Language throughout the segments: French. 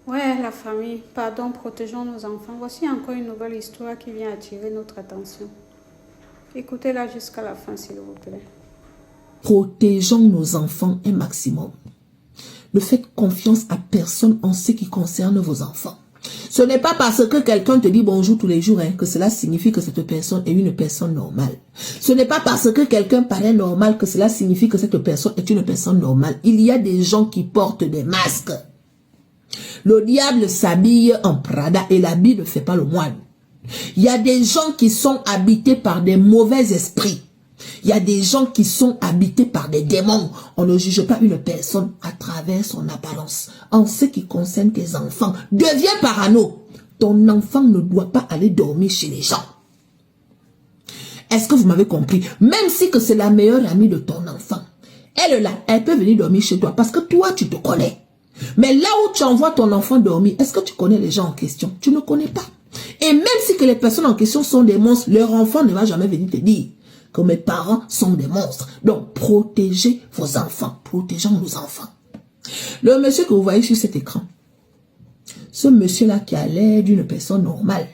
Ouais, la famille, pardon, protégeons nos enfants. Voici encore une nouvelle histoire qui vient attirer notre attention. Écoutez-la jusqu'à la fin, s'il vous plaît. Protégeons nos enfants un maximum. Ne faites confiance à personne en ce qui concerne vos enfants. Ce n'est pas parce que quelqu'un te dit bonjour tous les jours que cela signifie que cette personne est une personne normale. Ce n'est pas parce que quelqu'un paraît normal que cela signifie que cette personne est une personne normale. Il y a des gens qui portent des masques. Le diable s'habille en Prada et l'habit ne fait pas le moine. Il y a des gens qui sont habités par des mauvais esprits. Il y a des gens qui sont habités par des démons. On ne juge pas une personne à travers son apparence. En ce qui concerne tes enfants, deviens parano. Ton enfant ne doit pas aller dormir chez les gens. Est-ce que vous m'avez compris? Même si que c'est la meilleure amie de ton enfant, elle là, elle peut venir dormir chez toi parce que toi, tu te connais. Mais là où tu envoies ton enfant dormir, est-ce que tu connais les gens en question? Tu ne connais pas. Et même si que les personnes en question sont des monstres, leur enfant ne va jamais venir te dire que mes parents sont des monstres. Donc, protégez vos enfants. Protégeons nos enfants. Le monsieur que vous voyez sur cet écran, ce monsieur-là qui a l'air d'une personne normale,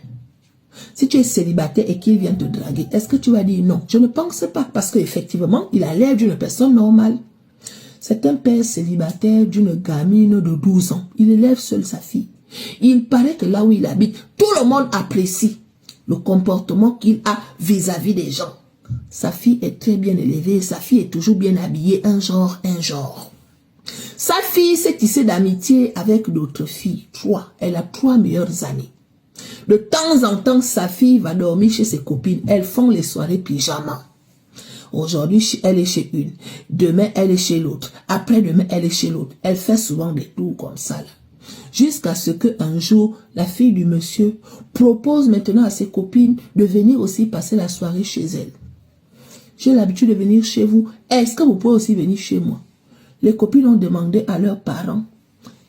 si tu es célibataire et qu'il vient te draguer, est-ce que tu vas dire non? Je ne pense pas, parce qu'effectivement, il a l'air d'une personne normale. C'est un père célibataire d'une gamine de 12 ans. Il élève seul sa fille. Il paraît que là où il habite, tout le monde apprécie le comportement qu'il a vis-à-vis des gens. Sa fille est très bien élevée, sa fille est toujours bien habillée, un genre. Sa fille s'est tissée d'amitié avec d'autres filles, 3. Elle a 3 meilleures amies. De temps en temps, sa fille va dormir chez ses copines. Elles font les soirées pyjama. Aujourd'hui, elle est chez une. Demain, elle est chez l'autre. Après-demain, elle est chez l'autre. Elle fait souvent des tours comme ça, là. Jusqu'à ce qu'un jour, la fille du monsieur propose maintenant à ses copines de venir aussi passer la soirée chez elle. J'ai l'habitude de venir chez vous. Est-ce que vous pouvez aussi venir chez moi? Les copines ont demandé à leurs parents.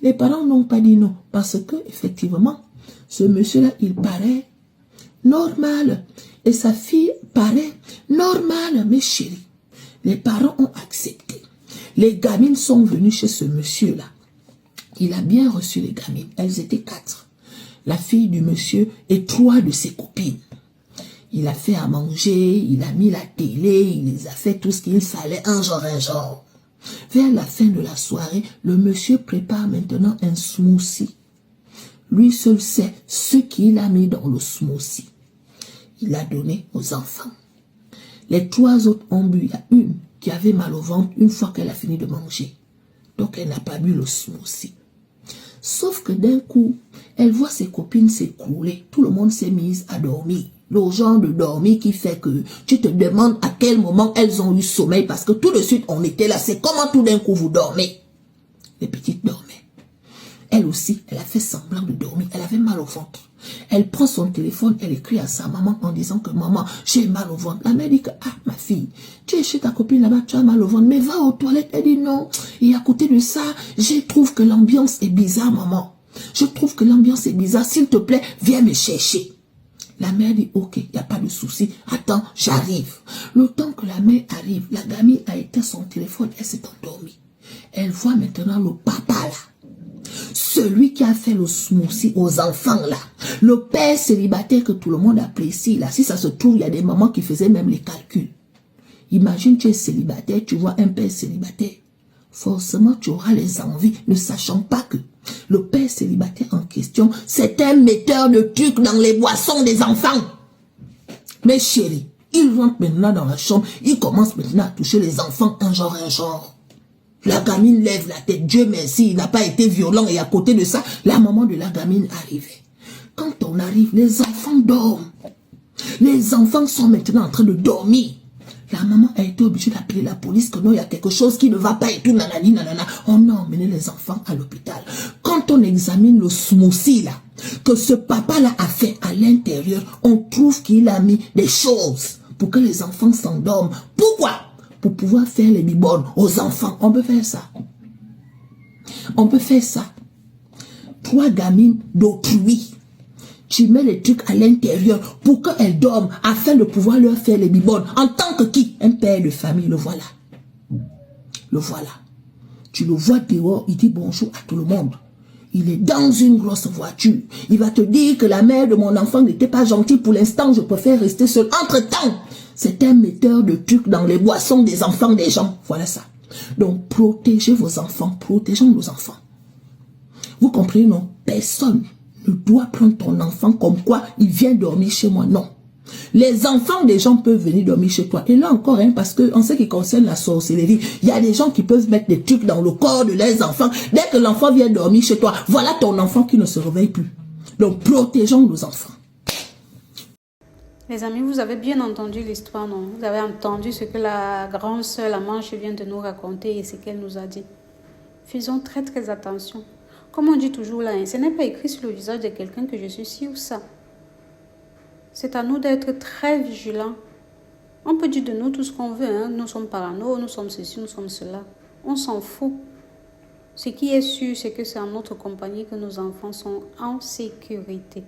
Les parents n'ont pas dit non. Parce que, effectivement, ce monsieur-là, il paraît normal. Et sa fille paraît normale, mes chéris. Les parents ont accepté. Les gamines sont venues chez ce monsieur-là. Il a bien reçu les gamines. Elles étaient 4. La fille du monsieur et 3 de ses copines. Il a fait à manger, il a mis la télé, il les a fait tout ce qu'il fallait, un genre. Vers la fin de la soirée, le monsieur prépare maintenant un smoothie. Lui seul sait ce qu'il a mis dans le smoothie. Il a donné aux enfants. Les 3 autres ont bu. Il y a une qui avait mal au ventre une fois qu'elle a fini de manger. Donc elle n'a pas bu le smoothie. Sauf que d'un coup, elle voit ses copines s'écrouler. Tout le monde s'est mis à dormir. Le genre de dormir qui fait que tu te demandes à quel moment elles ont eu sommeil. Parce que tout de suite, on était là. C'est comment tout d'un coup vous dormez. Les petites dormaient. Elle aussi, elle a fait semblant de dormir. Elle avait mal au ventre. Elle prend son téléphone, elle écrit à sa maman en disant que maman, j'ai mal au ventre. La mère dit que, ah ma fille, tu es chez ta copine là-bas, tu as mal au ventre, mais va aux toilettes. Elle dit non. Et à côté de ça, je trouve que l'ambiance est bizarre, maman. Je trouve que l'ambiance est bizarre. S'il te plaît, viens me chercher. La mère dit, ok, il n'y a pas de souci. Attends, j'arrive. Le temps que la mère arrive, la gamine a éteint son téléphone, elle s'est endormie. Elle voit maintenant le papa là. Celui qui a fait le smoothie aux enfants là, le père célibataire que tout le monde apprécie là, si ça se trouve, il y a des mamans qui faisaient même les calculs. Imagine tu es célibataire, tu vois un père célibataire. Forcément, tu auras les envies, ne sachant pas que le père célibataire en question, c'est un metteur de trucs dans les boissons des enfants. Mais chérie, il rentre maintenant dans la chambre, il commence maintenant à toucher les enfants un genre. La gamine lève la tête. Dieu merci, il n'a pas été violent. Et à côté de ça, la maman de la gamine arrivait. Quand on arrive, les enfants dorment. Les enfants sont maintenant en train de dormir. La maman a été obligée d'appeler la police que non, il y a quelque chose qui ne va pas et tout, nanani, nanana. On a emmené les enfants à l'hôpital. Quand on examine le smoothie là, que ce papa-là a fait à l'intérieur, on trouve qu'il a mis des choses pour que les enfants s'endorment. Pourquoi? Pour pouvoir faire les biberonnes aux enfants. On peut faire ça. On peut faire ça. 3 gamines d'autrui. Tu mets les trucs à l'intérieur pour qu'elles dorment afin de pouvoir leur faire les biberonnes. En tant que qui? Un père de famille, le voilà. Le voilà. Tu le vois dehors, il dit bonjour à tout le monde. Il est dans une grosse voiture. Il va te dire que la mère de mon enfant n'était pas gentille. Pour l'instant, je préfère rester seule. Entre-temps, c'est un metteur de trucs dans les boissons des enfants des gens. Voilà ça. Donc, protégez vos enfants. Protégeons nos enfants. Vous comprenez, non? Personne ne doit prendre ton enfant comme quoi il vient dormir chez moi. Non. Les enfants des gens peuvent venir dormir chez toi. Et là encore, hein, parce que en ce qui concerne la sorcellerie, il y a des gens qui peuvent mettre des trucs dans le corps de leurs enfants. Dès que l'enfant vient dormir chez toi, voilà ton enfant qui ne se réveille plus. Donc, protégeons nos enfants. Les amis, vous avez bien entendu l'histoire, non? Vous avez entendu ce que la grande sœur, la Manche, vient de nous raconter et ce qu'elle nous a dit. Faisons très très attention. Comme on dit toujours là, hein, ce n'est pas écrit sur le visage de quelqu'un que je suis ci ou ça. C'est à nous d'être très vigilants. On peut dire de nous tout ce qu'on veut. Hein. Nous sommes parano, nous sommes ceci, nous sommes cela. On s'en fout. Ce qui est sûr, c'est que c'est en notre compagnie que nos enfants sont en sécurité.